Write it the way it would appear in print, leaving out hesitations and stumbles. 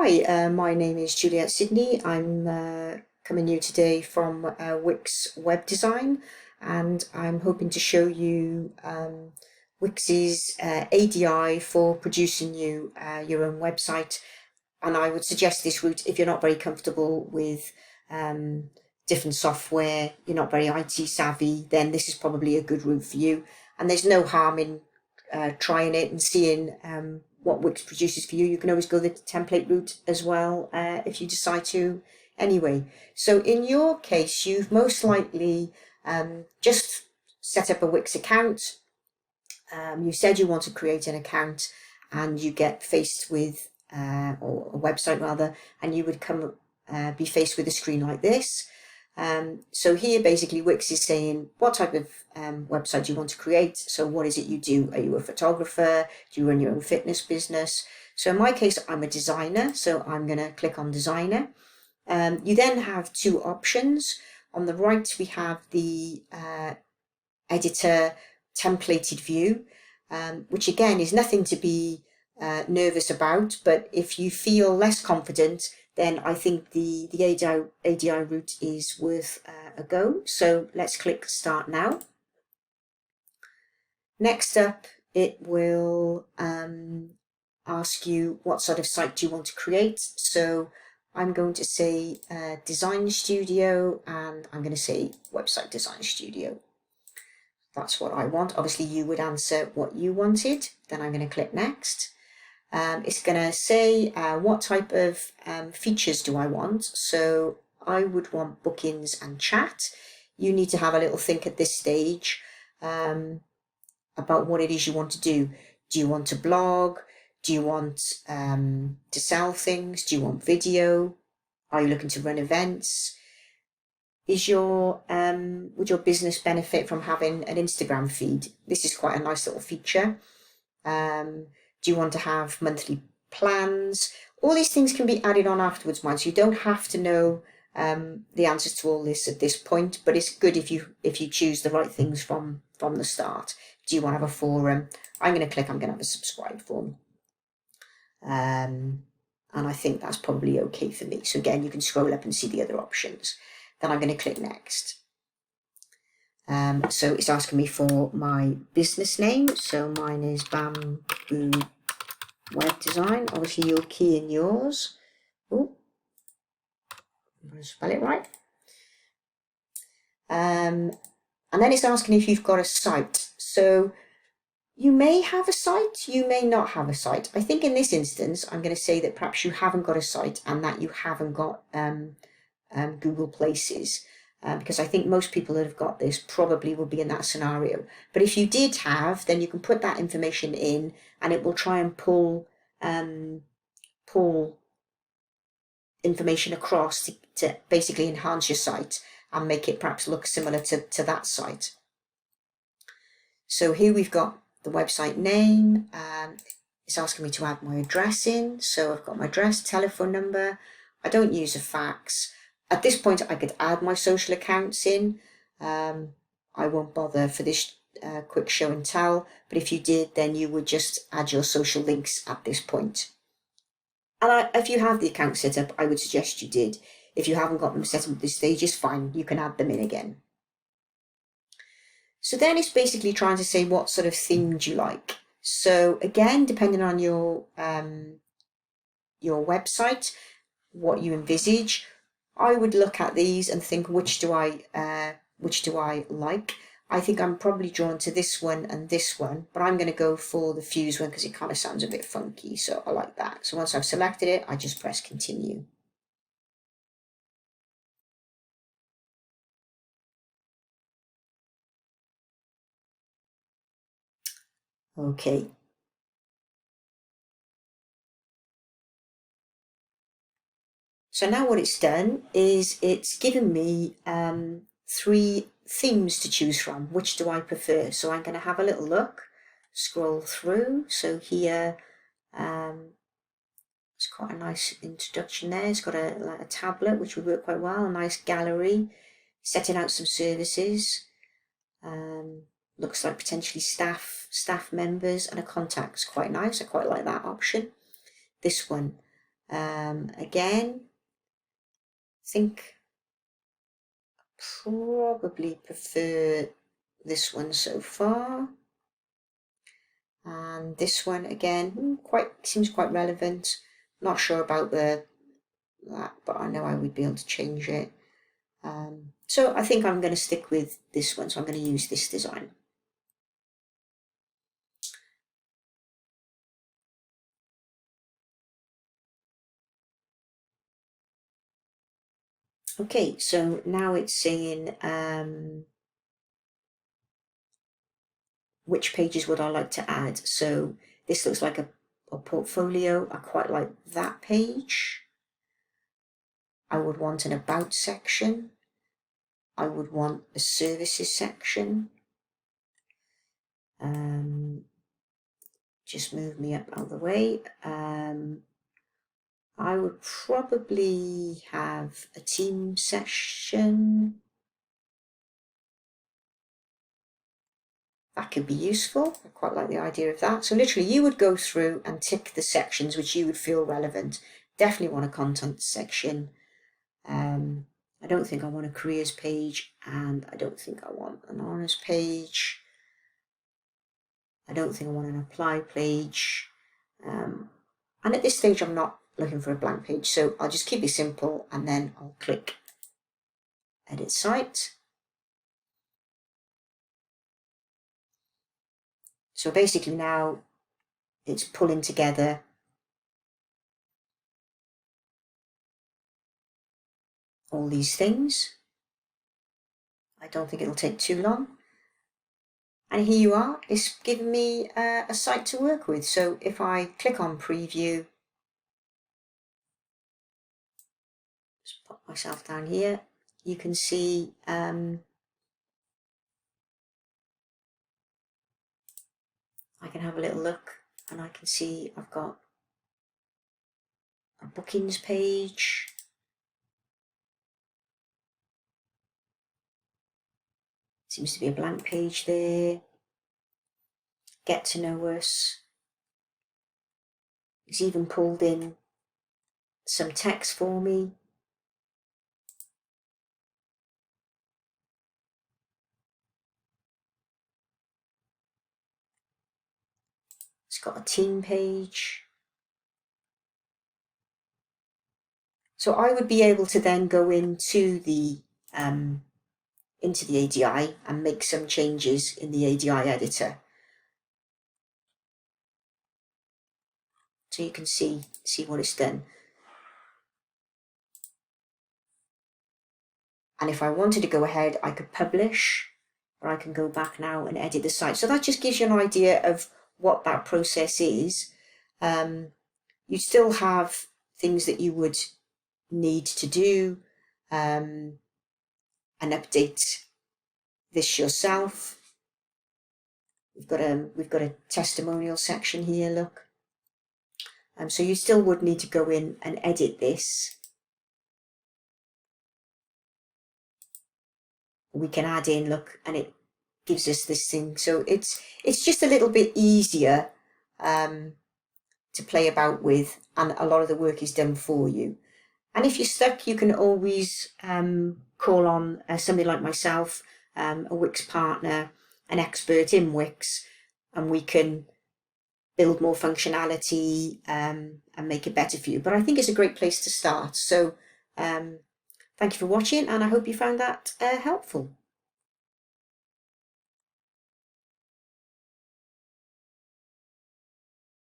Hi, my name is Juliet Sidney. I'm coming to you today from Wix Web Design, and I'm hoping to show you Wix's ADI for producing you your own website. And I would suggest this route if you're not very comfortable with different software, you're not very IT savvy, then this is probably a good route for you. And there's no harm in trying it and seeing what Wix produces for you. You can always go the template route as well if you decide to anyway. So in your case, you've most likely just set up a Wix account. You said you want to create an account and you get faced with, or a website rather, and you would be faced with a screen like this. So here basically Wix is saying what type of website do you want to create. So what is it you do? Are you a photographer? Do you run your own fitness business? So in my case, I'm a designer. So I'm going to click on designer. You then have two options. On the right, we have the editor templated view, which again is nothing to be nervous about. But if you feel less confident, then I think the ADI route is worth a go. So let's click Start Now. Next up, it will ask you what sort of site do you want to create. So I'm going to say Design Studio, and I'm going to say Website Design Studio. That's what I want. Obviously, you would answer what you wanted. Then I'm going to click Next. It's going to say what type of features do I want. So I would want bookings and chat. You need to have a little think at this stage about what it is you want to do. Do you want to blog? Do you want to sell things? Do you want video? Are you looking to run events? Would your business benefit from having an Instagram feed? This is quite a nice little feature. Do you want to have monthly plans? All these things can be added on afterwards, mind. So you don't have to know the answers to all this at this point, but it's good if you choose the right things from the start. Do you want to have a forum? I'm going to have a subscribe form. And I think that's probably okay for me. So again, you can scroll up and see the other options. Then I'm going to click Next. So it's asking me for my business name. So mine is Bamboo Web Design. Obviously, you'll key in yours. Oh, I'm going to spell it right. And then it's asking if you've got a site. So you may have a site, you may not have a site. I think in this instance, I'm going to say that perhaps you haven't got a site and that you haven't got Google Places. Because I think most people that have got this probably will be in that scenario. But if you did have, then you can put that information in and it will try and pull information across to basically enhance your site and make it perhaps look similar to that site. So here we've got the website name. It's asking me to add my address in. So I've got my address, telephone number. I don't use a fax. At this point, I could add my social accounts in. I won't bother for this quick show and tell, but if you did, then you would just add your social links at this point. And if you have the account set up, I would suggest you did. If you haven't got them set up at this stage, it's fine. You can add them in again. So then it's basically trying to say what sort of theme do you like. So again, depending on your website, what you envisage, I would look at these and think, which do I like? I think I'm probably drawn to this one and this one, but I'm going to go for the fuse one because it kind of sounds a bit funky. So I like that. So once I've selected it, I just press continue. Okay. So now what it's done is it's given me 3 themes to choose from. Which do I prefer? So I'm going to have a little look, scroll through. So here, it's quite a nice introduction there. It's got a tablet, which would work quite well, a nice gallery, setting out some services. Looks like potentially staff members and a contact. It's quite nice. I quite like that option. This one. Again, I think I probably prefer this one so far. And this one again, seems quite relevant. Not sure about that, but I know I would be able to change it. So I think I'm going to stick with this one. So I'm going to use this design. Okay, so now it's saying which pages would I like to add. So this looks like a portfolio. I quite like that page. I would want an about section. I would want a services section. Just move me up out of the way. I would probably have a team section. That could be useful. I quite like the idea of that. So literally you would go through and tick the sections which you would feel relevant. Definitely want a content section. I don't think I want a careers page, and I don't think I want an honours page. I don't think I want an apply page. And at this stage I'm not looking for a blank page, so I'll just keep it simple and then I'll click edit site. So basically now it's pulling together all these things. I don't think it'll take too long. And here you are, it's given me a site to work with. So if I click on preview, just pop myself down here, you can see I can have a little look, and I can see I've got a bookings page. Seems to be a blank page there. Get to know us. It's even pulled in some text for me. It's got a team page. So I would be able to then go into the ADI and make some changes in the ADI editor. So you can see what it's done. And if I wanted to go ahead, I could publish, or I can go back now and edit the site. So that just gives you an idea of what that process is. You still have things that you would need to do and update this yourself. We've got a testimonial section here, look. So you still would need to go in and edit this. We can add in, look, and it gives us this thing. So it's just a little bit easier to play about with, and a lot of the work is done for you. And if you're stuck, you can always call on somebody like myself, a Wix partner, an expert in Wix, and we can build more functionality and make it better for you. But I think it's a great place to start. So thank you for watching, and I hope you found that helpful.